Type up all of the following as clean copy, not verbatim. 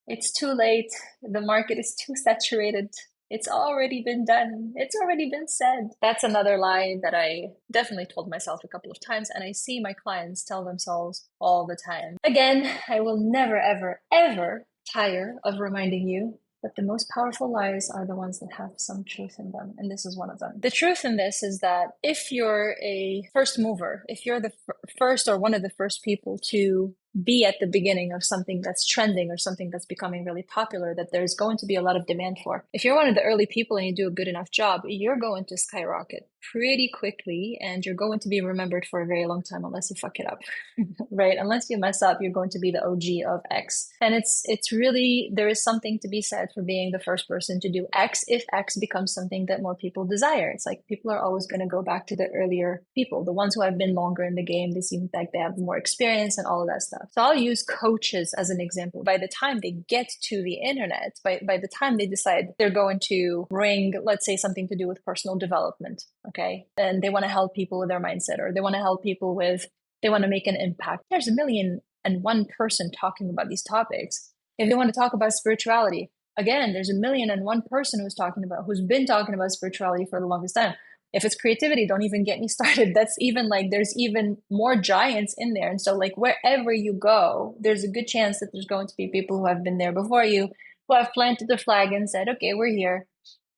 It's too late. The market is too saturated. It's already been done. It's already been said. That's another lie that I definitely told myself a couple of times, and I see my clients tell themselves all the time. Again, I will never, ever, ever tire of reminding you that the most powerful lies are the ones that have some truth in them, and this is one of them. The truth in this is that if you're a first mover, if you're the first or one of the first people to be at the beginning of something that's trending or something that's becoming really popular that there's going to be a lot of demand for. If you're one of the early people and you do a good enough job, you're going to skyrocket pretty quickly and you're going to be remembered for a very long time unless you fuck it up. Right? Unless you mess up, you're going to be the OG of X. And it's really, there is something to be said for being the first person to do X if X becomes something that more people desire. It's like people are always going to go back to the earlier people, the ones who have been longer in the game. They seem like they have more experience and all of that stuff. So I'll use coaches as an example. By the time they get to the internet, by the time they decide they're going to bring, let's say, something to do with personal development, okay, and they want to help people with their mindset, or they want to help people with, they want to make an impact. There's a million and one person talking about these topics. If they want to talk about spirituality, again, there's a million and one person who's been talking about spirituality for the longest time. If it's creativity, don't even get me started. That's even like, there's even more giants in there. And so like wherever you go, there's a good chance that there's going to be people who have been there before you, who have planted the flag and said, okay, we're here.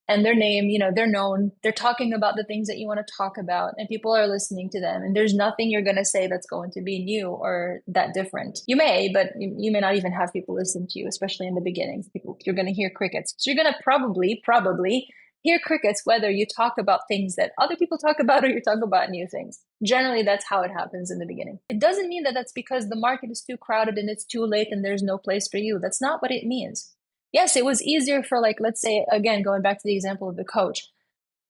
And their name, they're known, they're talking about the things that you want to talk about and people are listening to them. And there's nothing you're going to say that's going to be new or that different. You may, but you may not even have people listen to you, especially in the beginning. You're going to hear crickets. So you're going to probably hear crickets, whether you talk about things that other people talk about or you talk about new things. Generally, that's how it happens in the beginning. It doesn't mean that that's because the market is too crowded and it's too late and there's no place for you. That's not what it means. Yes, it was easier for, like, let's say, again, going back to the example of the coach,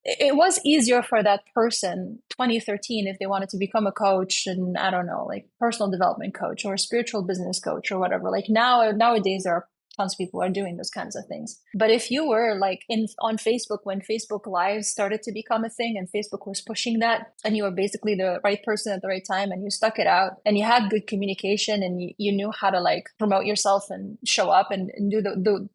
it was easier for that person 2013 if they wanted to become a coach and I don't know, like personal development coach or spiritual business coach or whatever. Like nowadays there are tons of people are doing those kinds of things. But if you were like on Facebook when Facebook Live started to become a thing and Facebook was pushing that, and you were basically the right person at the right time and you stuck it out and you had good communication and you knew how to like promote yourself and show up and do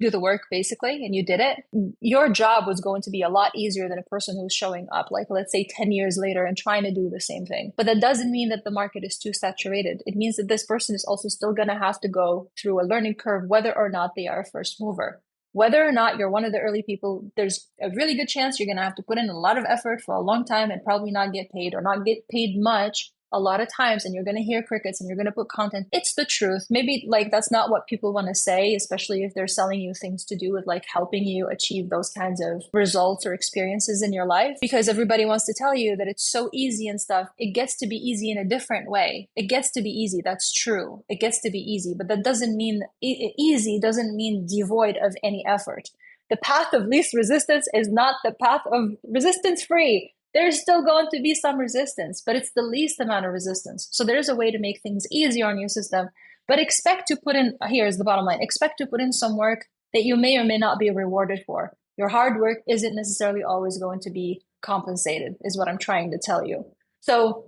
the work basically, and you did it, your job was going to be a lot easier than a person who's showing up like, let's say, 10 years later and trying to do the same thing. But that doesn't mean that the market is too saturated. It means that this person is also still going to have to go through a learning curve whether or not they are a first mover. Whether or not you're one of the early people, there's a really good chance you're going to have to put in a lot of effort for a long time and probably not get paid or not get paid much a lot of times, and you're going to hear crickets and you're going to put content. It's the truth. Maybe like that's not what people want to say, especially if they're selling you things to do with like helping you achieve those kinds of results or experiences in your life, because everybody wants to tell you that it's so easy and stuff. It gets to be easy in a different way. It gets to be easy. That's true. It gets to be easy, but that doesn't mean easy doesn't mean devoid of any effort. The path of least resistance is not the path of resistance free. There's still going to be some resistance, but it's the least amount of resistance. So there's a way to make things easier on your system, but expect to put in, here's the bottom line, expect to put in some work that you may or may not be rewarded for. Your hard work isn't necessarily always going to be compensated, is what I'm trying to tell you. So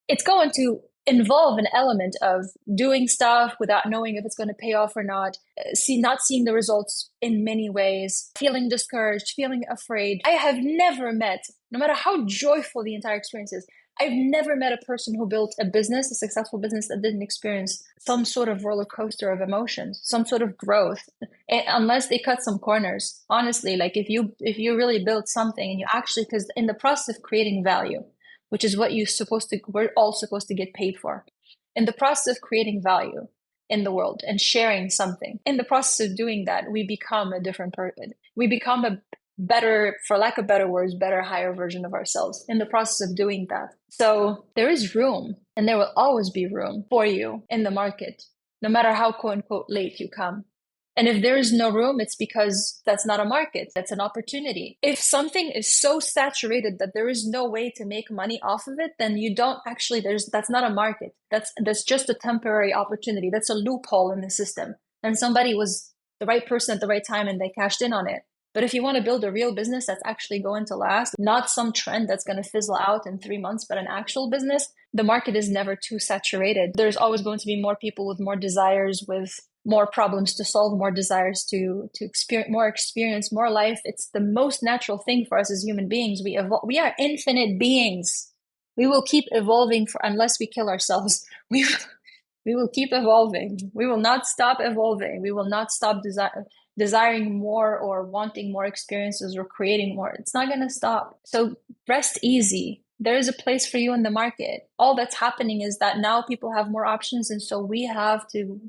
it's going to involve an element of doing stuff without knowing if it's going to pay off or not, not seeing the results in many ways, feeling discouraged, feeling afraid. I have never met, no matter how joyful the entire experience is, I've never met a person who built a business, a successful business, that didn't experience some sort of roller coaster of emotions, some sort of growth, unless they cut some corners. Honestly, like if you really build something and you actually, because in the process of creating value, which is what we're all supposed to get paid for. In the process of creating value in the world and sharing something, in the process of doing that, we become a different person. We become a better, for lack of better words, better, higher version of ourselves in the process of doing that. So there is room, and there will always be room for you in the market, no matter how quote unquote late you come. And if there is no room, it's because that's not a market. That's an opportunity. If something is so saturated that there is no way to make money off of it, then you don't actually, that's not a market. That's just a temporary opportunity. That's a loophole in the system. And somebody was the right person at the right time and they cashed in on it. But if you want to build a real business that's actually going to last, not some trend that's going to fizzle out in 3 months, but an actual business, the market is never too saturated. There's always going to be more people with more desires, with more problems to solve, more desires to experience, more life. It's the most natural thing for us as human beings. We are infinite beings. We will keep evolving unless we kill ourselves. We will keep evolving. We will not stop evolving. We will not stop desiring more or wanting more experiences or creating more. It's not going to stop. So rest easy. There is a place for you in the market. All that's happening is that now people have more options, and so we have to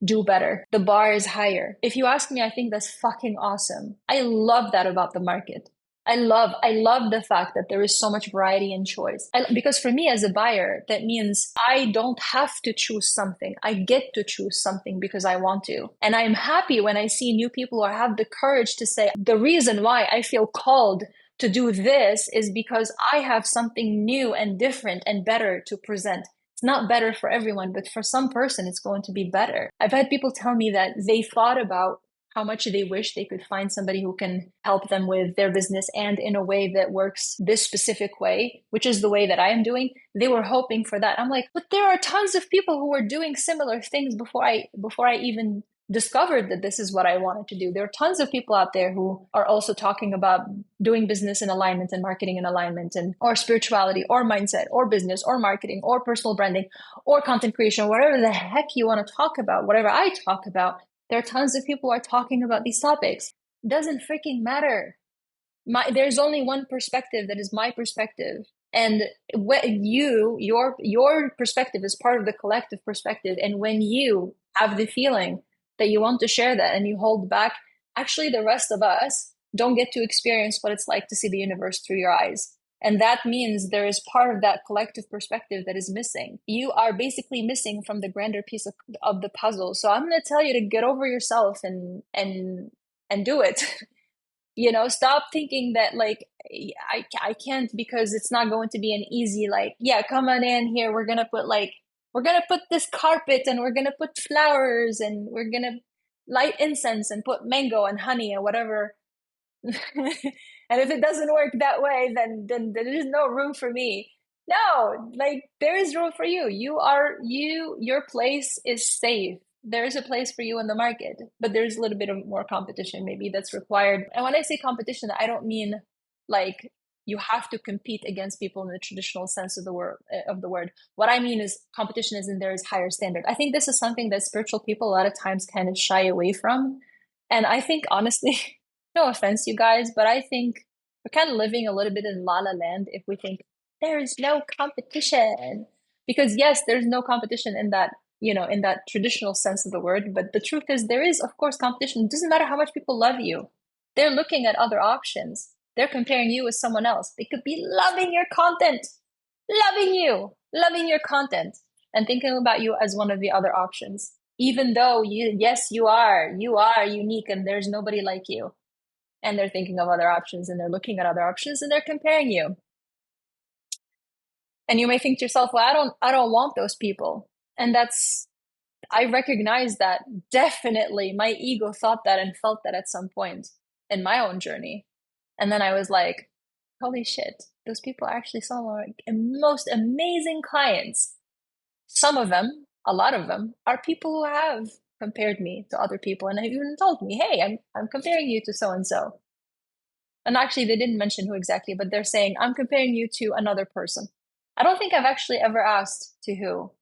do better. The bar is higher. If you ask me, I think that's fucking awesome. I love that about the market. I love the fact that there is so much variety and choice. Because for me as a buyer, that means I don't have to choose something. I get to choose something because I want to. And I'm happy when I see new people or have the courage to say, the reason why I feel called to do this is because I have something new and different and better to present. It's not better for everyone, but for some person, it's going to be better. I've had people tell me that they thought about how much they wish they could find somebody who can help them with their business and in a way that works this specific way, which is the way that I am doing. They were hoping for that. I'm like, but there are tons of people who were doing similar things before I even discovered that this is what I wanted to do. There are tons of people out there who are also talking about doing business in alignment and marketing in alignment, and or spirituality or mindset or business or marketing or personal branding or content creation, whatever the heck you want to talk about, whatever I talk about. There are tons of people who are talking about these topics. It doesn't freaking matter. There's only one perspective that is my perspective. And your perspective is part of the collective perspective. And when you have the feeling that you want to share that and you hold back, actually the rest of us don't get to experience what it's like to see the universe through your eyes. And that means there is part of that collective perspective that is missing. You are basically missing from the grander piece of the puzzle. So I'm going to tell you to get over yourself and do it. Stop thinking that like I can't because it's not going to be an easy, like, yeah, come on in here. We're going to put this carpet and we're going to put flowers and we're going to light incense and put mango and honey and whatever. And if it doesn't work that way, then there is no room for me. No, like there is room for you. Your place is safe. There is a place for you in the market, but there's a little bit of more competition maybe that's required. And when I say competition, I don't mean like you have to compete against people in the traditional sense of the word. What I mean is competition is in there is higher standard. I think this is something that spiritual people a lot of times kind of shy away from. And I think honestly, no offense, you guys, but I think we're kind of living a little bit in La La Land if we think there is no competition. Because yes, there's no competition in that traditional sense of the word. But the truth is, there is, of course, competition. It doesn't matter how much people love you. They're looking at other options. They're comparing you with someone else. They could be loving your content, loving your content, and thinking about you as one of the other options. Even though you are unique and there's nobody like you. And they're thinking of other options and they're looking at other options and they're comparing you. And you may think to yourself, well, I don't want those people. And I recognize that definitely my ego thought that and felt that at some point in my own journey. And then I was like, holy shit, those people are actually some of my most amazing clients. Some of them, a lot of them, are people who have compared me to other people and have even told me, hey, I'm comparing you to so and so. And actually, they didn't mention who exactly, but they're saying, I'm comparing you to another person. I don't think I've actually ever asked to who.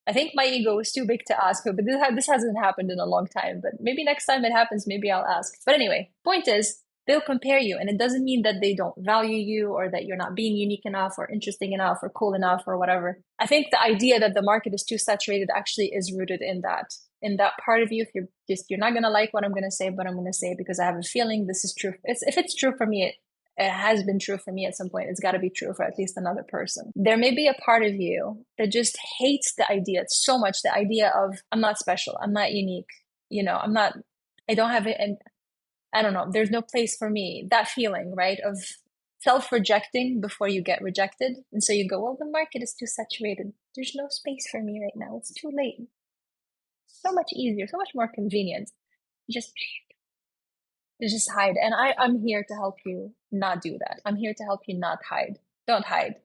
I think my ego is too big to ask who, but this hasn't happened in a long time. But maybe next time it happens, maybe I'll ask. But anyway, point is, they'll compare you. And it doesn't mean that they don't value you or that you're not being unique enough or interesting enough or cool enough or whatever. I think the idea that the market is too saturated actually is rooted in that part of you. If you're not going to like what I'm going to say, but I'm going to say it because I have a feeling this is true. If it's true for me, it has been true for me at some point. It's got to be true for at least another person. There may be a part of you that just hates the idea so much, the idea of I'm not special, I'm not unique, I don't have it, and I don't know, there's no place for me. That feeling, right, of self-rejecting before you get rejected. And so you go, well, the market is too saturated. There's no space for me right now. It's too late. So much easier, so much more convenient. Just To just hide. And I'm here to help you not do that. I'm here to help you not hide. Don't hide.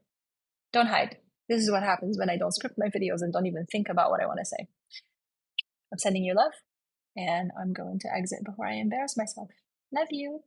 Don't hide. This is what happens when I don't script my videos and don't even think about what I want to say. I'm sending you love, and I'm going to exit before I embarrass myself. Love you.